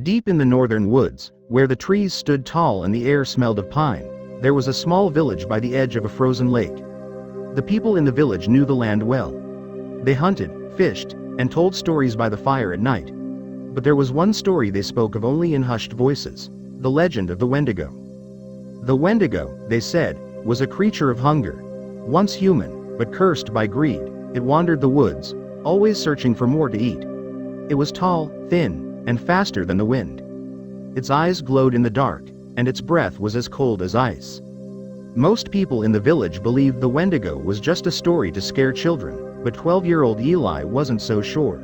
Deep in the northern woods, where the trees stood tall and the air smelled of pine, there was a small village by the edge of a frozen lake. The people in the village knew the land well. They hunted, fished, and told stories by the fire at night. But there was one story they spoke of only in hushed voices: the legend of the Wendigo. The Wendigo, they said, was a creature of hunger. Once human, but cursed by greed, it wandered the woods, always searching for more to eat. It was tall, thin, and faster than the wind. Its eyes glowed in the dark, and its breath was as cold as ice. Most people in the village believed the Wendigo was just a story to scare children, but 12-year-old Eli wasn't so sure.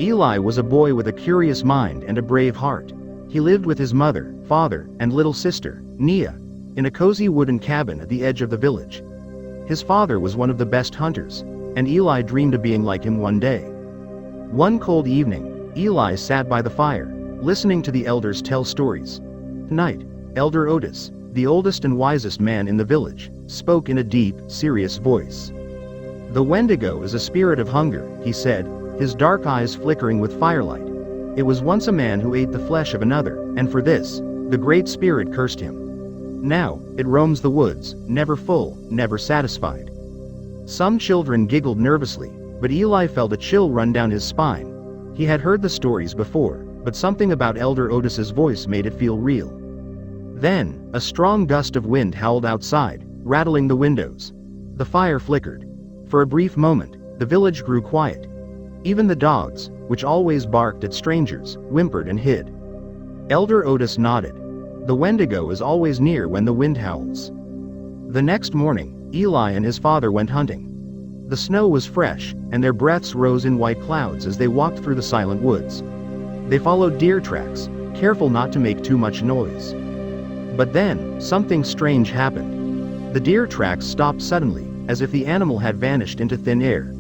Eli was a boy with a curious mind and a brave heart. He lived with his mother, father, and little sister, Nia, in a cozy wooden cabin at the edge of the village. His father was one of the best hunters, and Eli dreamed of being like him one day. One cold evening, Eli sat by the fire, listening to the elders tell stories. Tonight, Elder Otis, the oldest and wisest man in the village, spoke in a deep, serious voice. "The Wendigo is a spirit of hunger," he said, his dark eyes flickering with firelight. "It was once a man who ate the flesh of another, and for this, the Great Spirit cursed him. Now, it roams the woods, never full, never satisfied." Some children giggled nervously, but Eli felt a chill run down his spine. He had heard the stories before, but something about Elder Otis's voice made it feel real. Then, a strong gust of wind howled outside, rattling the windows. The fire flickered. For a brief moment, the village grew quiet. Even the dogs, which always barked at strangers, whimpered and hid. Elder Otis nodded. "The Wendigo is always near when the wind howls." The next morning, Eli and his father went hunting. The snow was fresh, and their breaths rose in white clouds as they walked through the silent woods. They followed deer tracks, careful not to make too much noise. But then, something strange happened. The deer tracks stopped suddenly, as if the animal had vanished into thin air.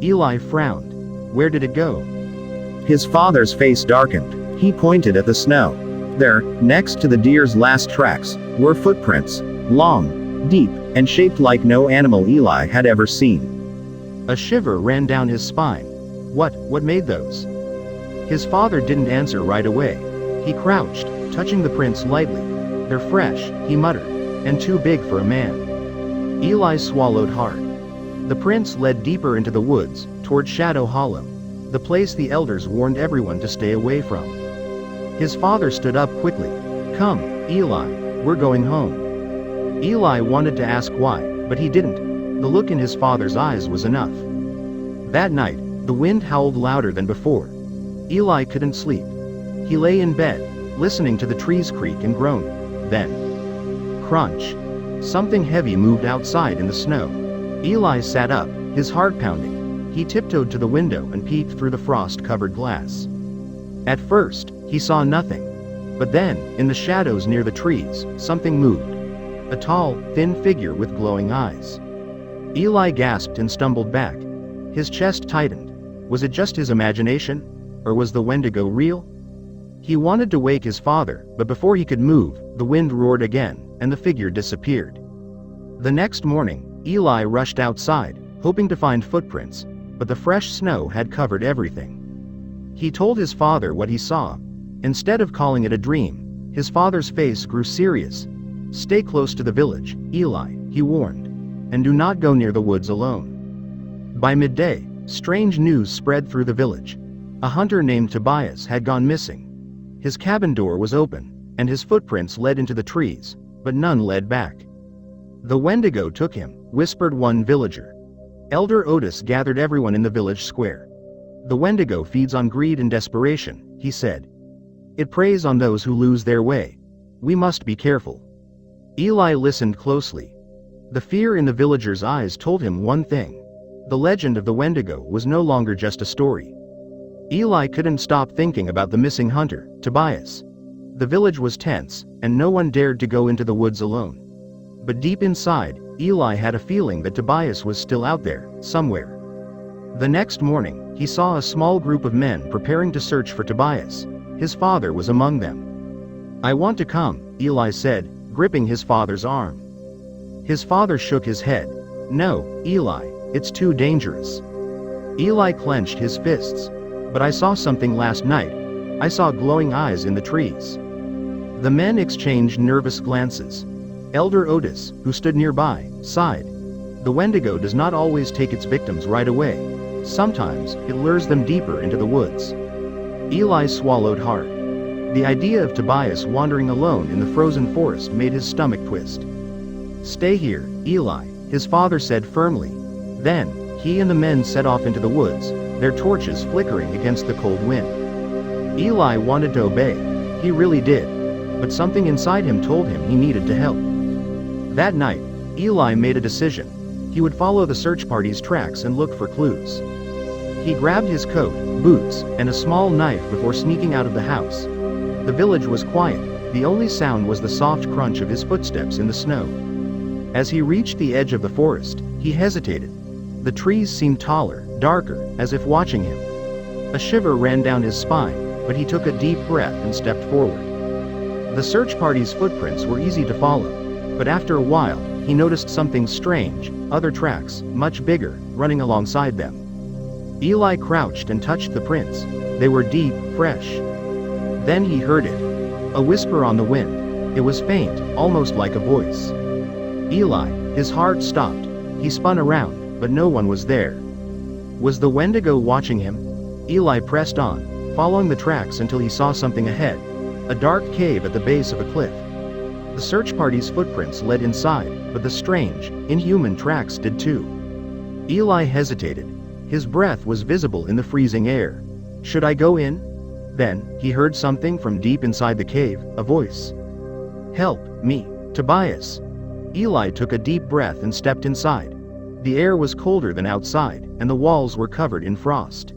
Eli frowned. Where did it go? His father's face darkened. He pointed at the snow. There, next to the deer's last tracks, were footprints, long, deep, and shaped like no animal Eli had ever seen. A shiver ran down his spine. What made those? His father didn't answer right away. He crouched, touching the prints lightly. "They're fresh," he muttered, "and too big for a man." Eli swallowed hard. The prints led deeper into the woods, toward Shadow Hollow, the place the elders warned everyone to stay away from. His father stood up quickly. "Come, Eli, we're going home." Eli wanted to ask why, but he didn't. The look in his father's eyes was enough. That night, the wind howled louder than before. Eli couldn't sleep. He lay in bed, listening to the trees creak and groan. Then, crunch. Something heavy moved outside in the snow. Eli sat up, his heart pounding. He tiptoed to the window and peeked through the frost-covered glass. At first, he saw nothing. But then, in the shadows near the trees, something moved. A tall, thin figure with glowing eyes. Eli gasped and stumbled back. His chest tightened. Was it just his imagination? Or was the Wendigo real? He wanted to wake his father, but before he could move, the wind roared again, and the figure disappeared. The next morning, Eli rushed outside, hoping to find footprints, but the fresh snow had covered everything. He told his father what he saw. Instead of calling it a dream, his father's face grew serious. "Stay close to the village, Eli," he warned. "And do not go near the woods alone." By midday, strange news spread through the village. A hunter named Tobias had gone missing. His cabin door was open, and his footprints led into the trees, but none led back. "The Wendigo took him," whispered one villager. Elder Otis gathered everyone in the village square. "The Wendigo feeds on greed and desperation," he said. "It preys on those who lose their way. We must be careful." Eli listened closely. The fear in the villagers' eyes told him one thing. The legend of the Wendigo was no longer just a story. Eli couldn't stop thinking about the missing hunter, Tobias. The village was tense, and no one dared to go into the woods alone. But deep inside, Eli had a feeling that Tobias was still out there, somewhere. The next morning, he saw a small group of men preparing to search for Tobias. His father was among them. "I want to come," Eli said, gripping his father's arm. His father shook his head. "No, Eli, it's too dangerous." Eli clenched his fists. "But I saw something last night. I saw glowing eyes in the trees." The men exchanged nervous glances. Elder Otis, who stood nearby, sighed. The Wendigo does not always take its victims right away. Sometimes, it lures them deeper into the woods. Eli swallowed hard. The idea of Tobias wandering alone in the frozen forest made his stomach twist. "Stay here, Eli," his father said firmly. Then, he and the men set off into the woods, their torches flickering against the cold wind. Eli wanted to obey. He really did. But something inside him told him he needed to help. That night, Eli made a decision. He would follow the search party's tracks and look for clues. He grabbed his coat, boots, and a small knife before sneaking out of the house. The village was quiet. The only sound was the soft crunch of his footsteps in the snow. As he reached the edge of the forest, he hesitated. The trees seemed taller, darker, as if watching him. A shiver ran down his spine, but he took a deep breath and stepped forward. The search party's footprints were easy to follow, but after a while, he noticed something strange, other tracks, much bigger, running alongside them. Eli crouched and touched the prints. They were deep, fresh. Then he heard it. A whisper on the wind. It was faint, almost like a voice. Eli, his heart stopped. He spun around, but no one was there. Was the Wendigo watching him? Eli pressed on, following the tracks until he saw something ahead. A dark cave at the base of a cliff. The search party's footprints led inside, but the strange, inhuman tracks did too. Eli hesitated. His breath was visible in the freezing air. Should I go in? Then, he heard something from deep inside the cave, a voice. "Help, me, Tobias." Eli took a deep breath and stepped inside. The air was colder than outside, and the walls were covered in frost.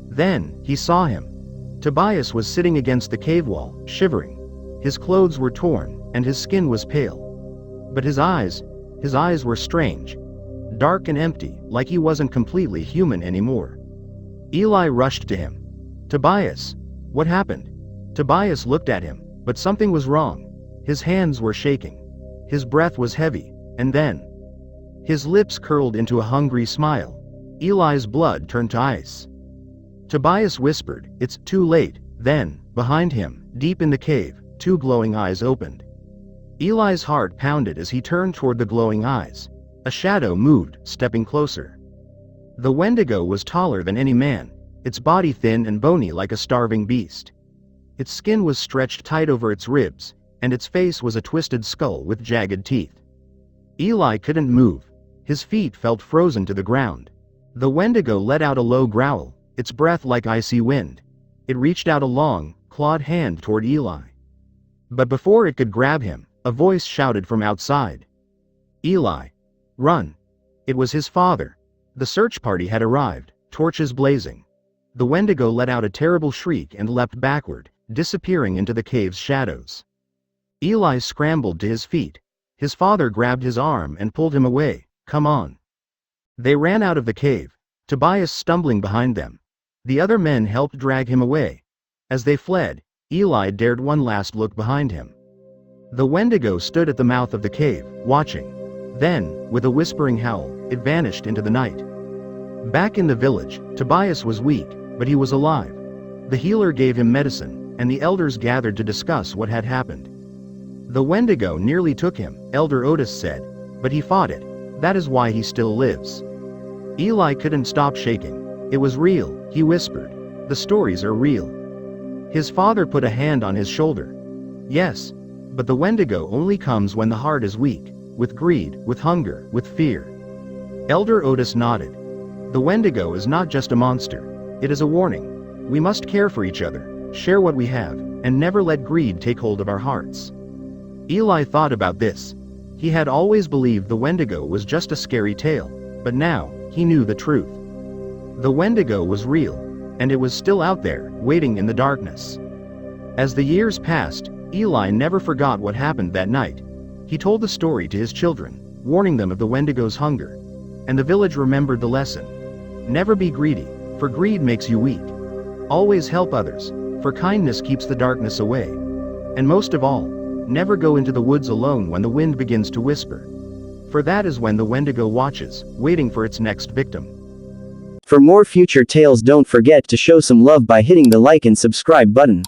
Then, he saw him. Tobias was sitting against the cave wall, shivering. His clothes were torn, and his skin was pale. But his eyes were strange. Dark and empty, like he wasn't completely human anymore. Eli rushed to him. "Tobias, what happened?" Tobias looked at him, but something was wrong. His hands were shaking. His breath was heavy, and then, his lips curled into a hungry smile. Eli's blood turned to ice. Tobias whispered, "It's too late." Then, behind him, deep in the cave, two glowing eyes opened. Eli's heart pounded as he turned toward the glowing eyes. A shadow moved, stepping closer. The Wendigo was taller than any man, its body thin and bony like a starving beast. Its skin was stretched tight over its ribs, and its face was a twisted skull with jagged teeth. Eli couldn't move. His feet felt frozen to the ground. The Wendigo let out a low growl, its breath like icy wind. It reached out a long, clawed hand toward Eli. But before it could grab him, a voice shouted from outside. "Eli! Run!" It was his father. The search party had arrived, torches blazing. The Wendigo let out a terrible shriek and leapt backward, disappearing into the cave's shadows. Eli scrambled to his feet. His father grabbed his arm and pulled him away. "Come on." They ran out of the cave, Tobias stumbling behind them. The other men helped drag him away. As they fled, Eli dared one last look behind him. The Wendigo stood at the mouth of the cave, watching. Then, with a whispering howl, it vanished into the night. Back in the village, Tobias was weak, but he was alive. The healer gave him medicine, and the elders gathered to discuss what had happened. The Wendigo nearly took him, Elder Otis said, but he fought it. That is why he still lives. Eli couldn't stop shaking. It was real, he whispered. The stories are real. His father put a hand on his shoulder. Yes, but the Wendigo only comes when the heart is weak, with greed, with hunger, with fear. Elder Otis nodded. The Wendigo is not just a monster. It is a warning. We must care for each other, share what we have, and never let greed take hold of our hearts. Eli thought about this. He had always believed the Wendigo was just a scary tale, but now, he knew the truth. The Wendigo was real, and it was still out there, waiting in the darkness. As the years passed, Eli never forgot what happened that night. He told the story to his children, warning them of the Wendigo's hunger. And the village remembered the lesson. Never be greedy, for greed makes you weak. Always help others, for kindness keeps the darkness away. And most of all, never go into the woods alone when the wind begins to whisper. For that is when the Wendigo watches, waiting for its next victim. For more future tales, don't forget to show some love by hitting the like and subscribe button.